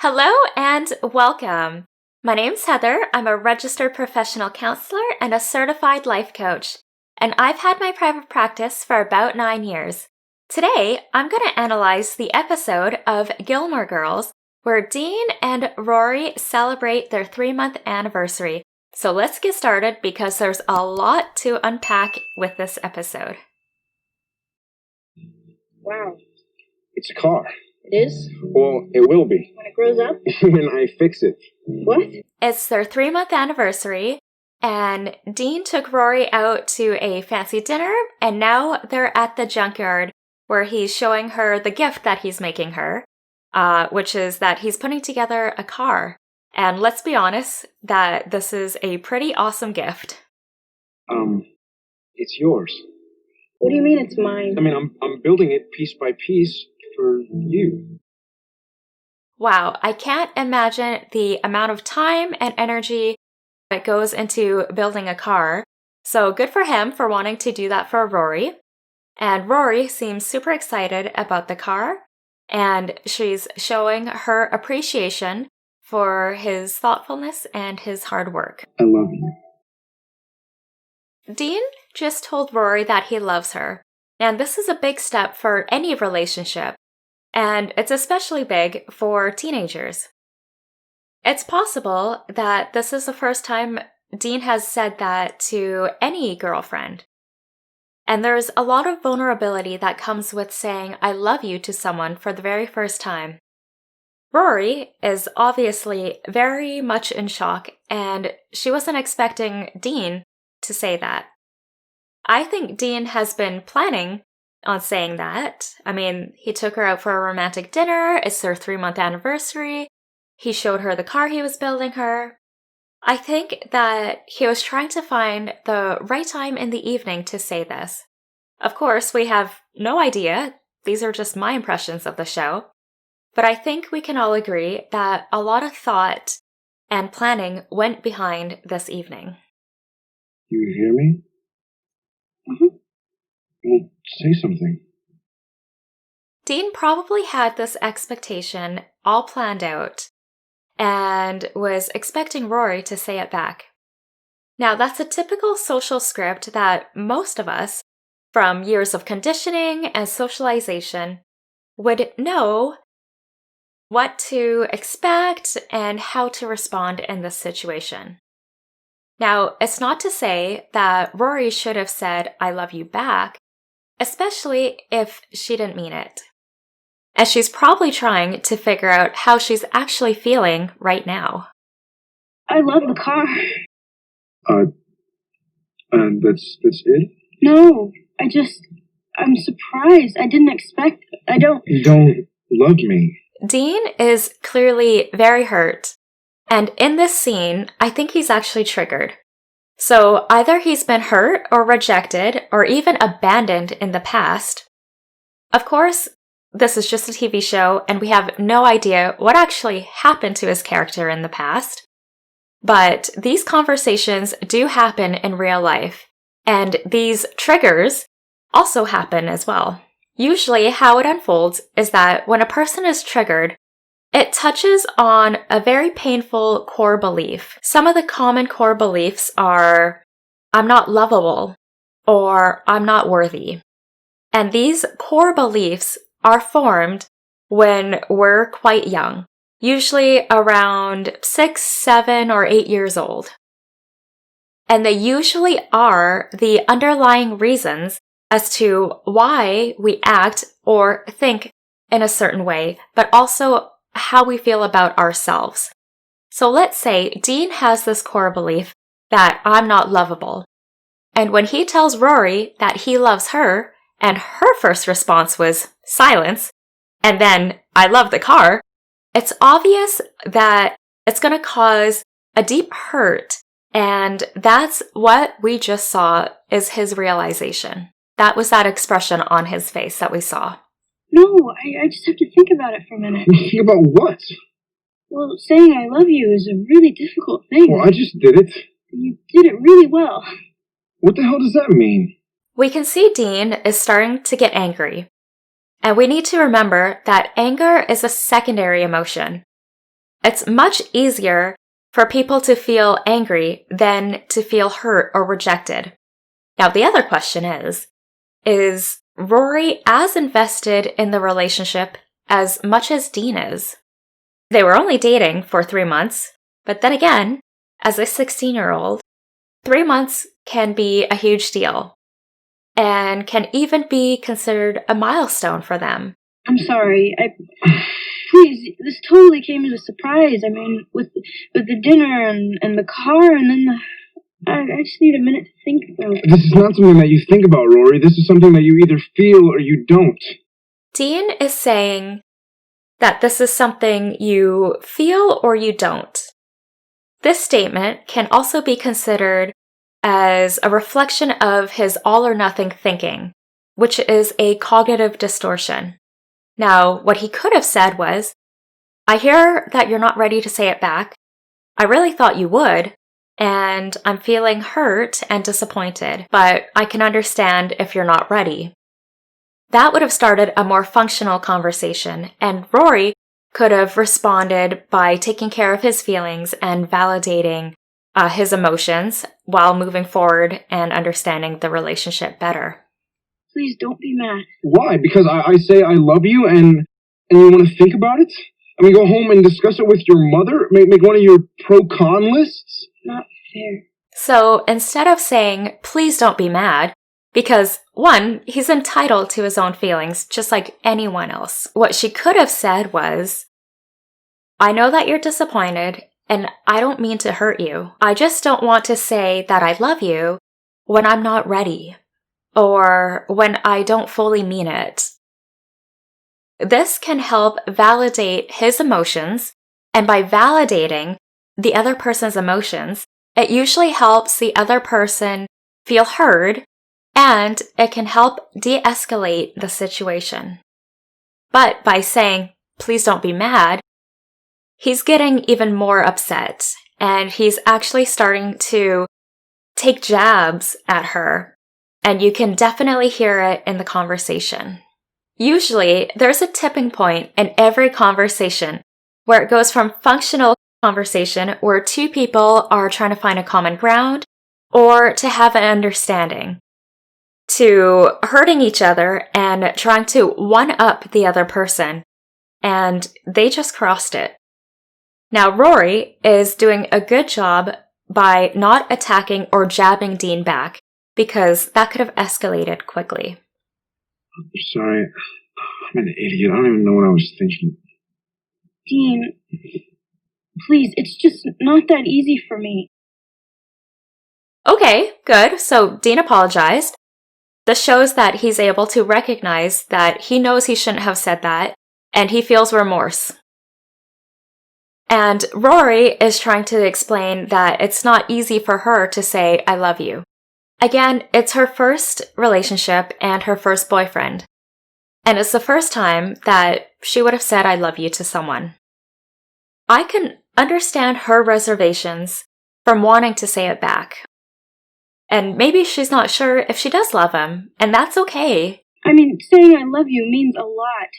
Hello and welcome. My name's Heather. I'm a registered professional counselor and a certified life coach, and I've had my private practice for about 9 years. Today, I'm going to analyze the episode of Gilmore Girls where Dean and Rory celebrate their 3-month anniversary. So let's get started because there's a lot to unpack with this episode. Wow. It's a car. It is? Well, it will be. When it grows up? When I fix it. What? It's their 3-month anniversary, and Dean took Rory out to a fancy dinner, and now they're at the junkyard where he's showing her the gift that he's making her, which is that he's putting together a car. And let's be honest, that this is a pretty awesome gift. It's yours. What do you mean it's mine? I mean, I'm building it piece by piece for you. Wow, I can't imagine the amount of time and energy that goes into building a car. So good for him for wanting to do that for Rory. And Rory seems super excited about the car, and she's showing her appreciation for his thoughtfulness and his hard work. I love you. Dean just told Rory that he loves her, and this is a big step for any relationship, and it's especially big for teenagers. It's possible that this is the first time Dean has said that to any girlfriend. And there's a lot of vulnerability that comes with saying I love you to someone for the very first time. Rory is obviously very much in shock, and she wasn't expecting Dean to say that. I think Dean has been planning on saying that. I mean, he took her out for a romantic dinner, it's their 3-month anniversary, he showed her the car he was building her. I think that he was trying to find the right time in the evening to say this. Of course, we have no idea, these are just my impressions of the show, but I think we can all agree that a lot of thought and planning went behind this evening. You hear me? Mm-hmm. Well, say something. Dean probably had this expectation all planned out and was expecting Rory to say it back. Now, that's a typical social script that most of us, from years of conditioning and socialization, would know what to expect and how to respond in this situation. Now, it's not to say that Rory should have said, I love you back, especially if she didn't mean it. And she's probably trying to figure out how she's actually feeling right now. I love the car. That's it? No, I'm surprised. I didn't expect, You don't love me. Dean is clearly very hurt. And in this scene, I think he's actually triggered. So either he's been hurt or rejected or even abandoned in the past. Of course, this is just a TV show and we have no idea what actually happened to his character in the past. But these conversations do happen in real life, and these triggers also happen as well. Usually how it unfolds is that when a person is triggered, it touches on a very painful core belief. Some of the common core beliefs are, I'm not lovable, or I'm not worthy. And these core beliefs are formed when we're quite young, usually around 6, 7, or 8 years old. And they usually are the underlying reasons as to why we act or think in a certain way, but also how we feel about ourselves. So let's say Dean has this core belief that I'm not lovable. And when he tells Rory that he loves her, and her first response was silence, and then I love the car, it's obvious that it's going to cause a deep hurt. And that's what we just saw is his realization. That was that expression on his face that we saw. No, I just have to think about it for a minute. Think about what? Well, saying I love you is a really difficult thing. Well, I just did it. You did it really well. What the hell does that mean? We can see Dean is starting to get angry. And we need to remember that anger is a secondary emotion. It's much easier for people to feel angry than to feel hurt or rejected. Now, the other question is Rory as invested in the relationship as much as Dean is? They were only dating for 3 months, but then again, as a 16-year-old, 3 months can be a huge deal and can even be considered a milestone for them. I'm sorry. Please, this totally came as a surprise. I mean, with the dinner and the car and then I just need a minute to think about it. This is not something that you think about, Rory. This is something that you either feel or you don't. Dean is saying that this is something you feel or you don't. This statement can also be considered as a reflection of his all-or-nothing thinking, which is a cognitive distortion. Now, what he could have said was, I hear that you're not ready to say it back. I really thought you would, and I'm feeling hurt and disappointed, but I can understand if you're not ready. That would have started a more functional conversation, and Rory could have responded by taking care of his feelings and validating his emotions while moving forward and understanding the relationship better. Please don't be mad. Why? Because I say I love you and you want to think about it? I mean, go home and discuss it with your mother? Make one of your pro-con lists? Not fair. So instead of saying, please don't be mad, because one, he's entitled to his own feelings just like anyone else. What she could have said was, I know that you're disappointed and I don't mean to hurt you. I just don't want to say that I love you when I'm not ready or when I don't fully mean it. This can help validate his emotions, and by validating the other person's emotions, it usually helps the other person feel heard, and it can help de-escalate the situation. But by saying, please don't be mad, he's getting even more upset, and he's actually starting to take jabs at her, and you can definitely hear it in the conversation. Usually, there's a tipping point in every conversation where it goes from functional conversation where two people are trying to find a common ground or to have an understanding, to hurting each other and trying to one-up the other person, and they just crossed it. Now, Rory is doing a good job by not attacking or jabbing Dean back, because that could have escalated quickly. I'm sorry. I'm an idiot. I don't even know what I was thinking. Dean, please, it's just not that easy for me. Okay, good. So Dean apologized. This shows that he's able to recognize that he knows he shouldn't have said that, and he feels remorse. And Rory is trying to explain that it's not easy for her to say, I love you. Again, it's her first relationship and her first boyfriend. And it's the first time that she would have said, I love you to someone. I can understand her reservations from wanting to say it back. And maybe she's not sure if she does love him, and that's okay. I mean, saying I love you means a lot.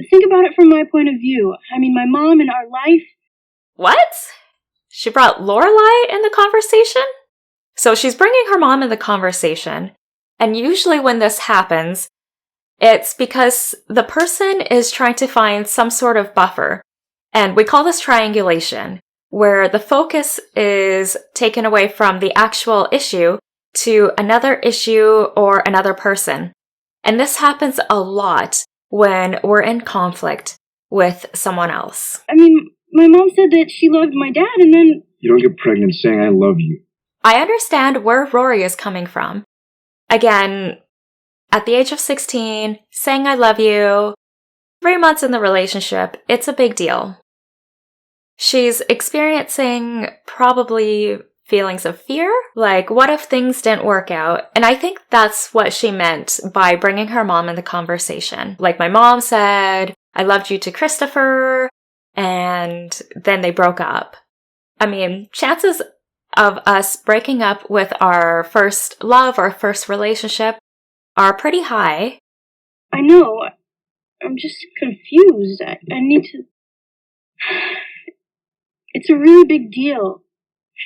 Think about it from my point of view. I mean, my mom and our life. What? She brought Lorelai in the conversation? So she's bringing her mom in the conversation, and usually when this happens, it's because the person is trying to find some sort of buffer, and we call this triangulation, where the focus is taken away from the actual issue to another issue or another person. And this happens a lot when we're in conflict with someone else. I mean, my mom said that she loved my dad, and then... You don't get pregnant saying I love you. I understand where Rory is coming from. Again, at the age of 16, saying I love you, 3 months in the relationship, it's a big deal. She's experiencing probably feelings of fear, like what if things didn't work out? And I think that's what she meant by bringing her mom in the conversation. Like my mom said, I loved you to Christopher, and then they broke up. I mean, chances of us breaking up with our first love or first relationship are pretty high. I know. I'm just confused. I need to... It's a really big deal.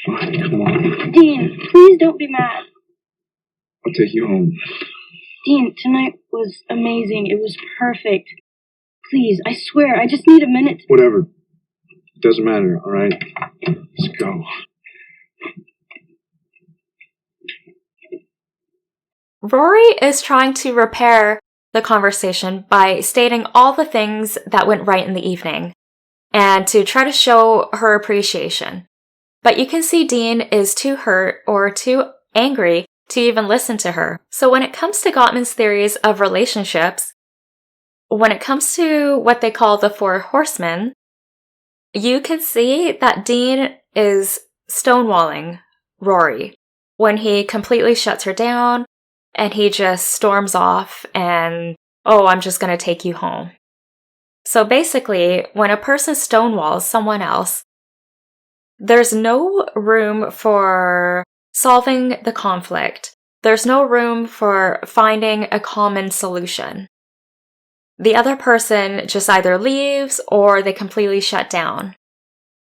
Fine, come on. Dean, please don't be mad. I'll take you home. Dean, tonight was amazing. It was perfect. Please, I swear, I just need a minute. Whatever. It doesn't matter, all right? Let's go. Rory is trying to repair the conversation by stating all the things that went right in the evening and to try to show her appreciation. But you can see Dean is too hurt or too angry to even listen to her. So when it comes to Gottman's theories of relationships, when it comes to what they call the four horsemen, you can see that Dean is stonewalling Rory when he completely shuts her down and he just storms off and, oh, I'm just going to take you home. So basically, when a person stonewalls someone else, there's no room for solving the conflict. There's no room for finding a common solution. The other person just either leaves or they completely shut down.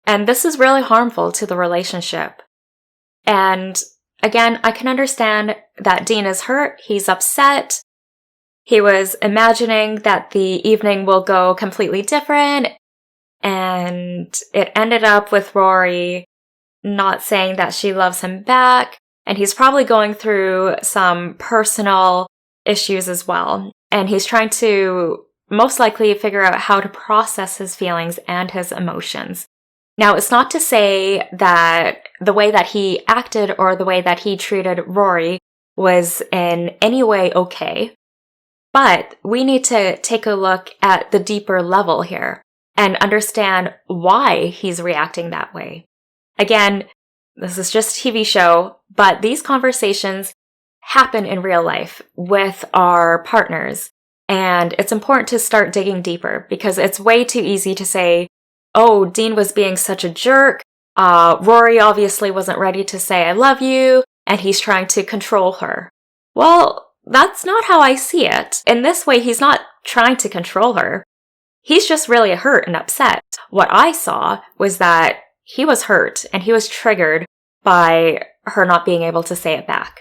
And this is really harmful to the relationship. And again, I can understand that Dean is hurt. He's upset. He was imagining that the evening will go completely different. And it ended up with Rory not saying that she loves him back. And he's probably going through some personal issues as well. And he's trying to most likely figure out how to process his feelings and his emotions. Now, it's not to say that the way that he acted or the way that he treated Rory was in any way okay. But we need to take a look at the deeper level here and understand why he's reacting that way. Again, this is just a TV show, but these conversations happen in real life with our partners. And it's important to start digging deeper because it's way too easy to say, oh, Dean was being such a jerk. Rory obviously wasn't ready to say I love you, and he's trying to control her. Well, that's not how I see it. In this way, he's not trying to control her. He's just really hurt and upset. What I saw was that he was hurt and he was triggered by her not being able to say it back.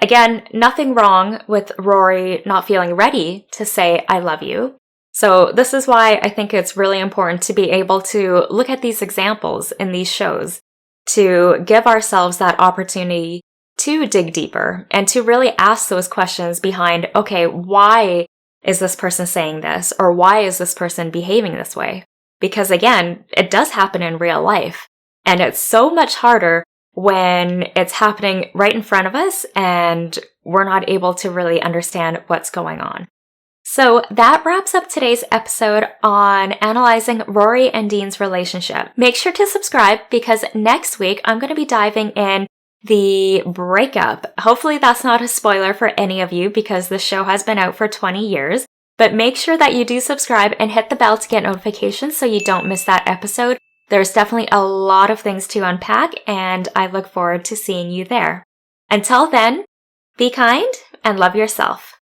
Again, nothing wrong with Rory not feeling ready to say I love you. So this is why I think it's really important to be able to look at these examples in these shows to give ourselves that opportunity to dig deeper and to really ask those questions behind, okay, why is this person saying this? Or why is this person behaving this way? Because again, it does happen in real life. And it's so much harder when it's happening right in front of us and we're not able to really understand what's going on. So that wraps up today's episode on analyzing Rory and Dean's relationship. Make sure to subscribe because next week I'm going to be diving in the breakup. Hopefully that's not a spoiler for any of you because the show has been out for 20 years. But make sure that you do subscribe and hit the bell to get notifications so you don't miss that episode. There's definitely a lot of things to unpack and I look forward to seeing you there. Until then, be kind and love yourself.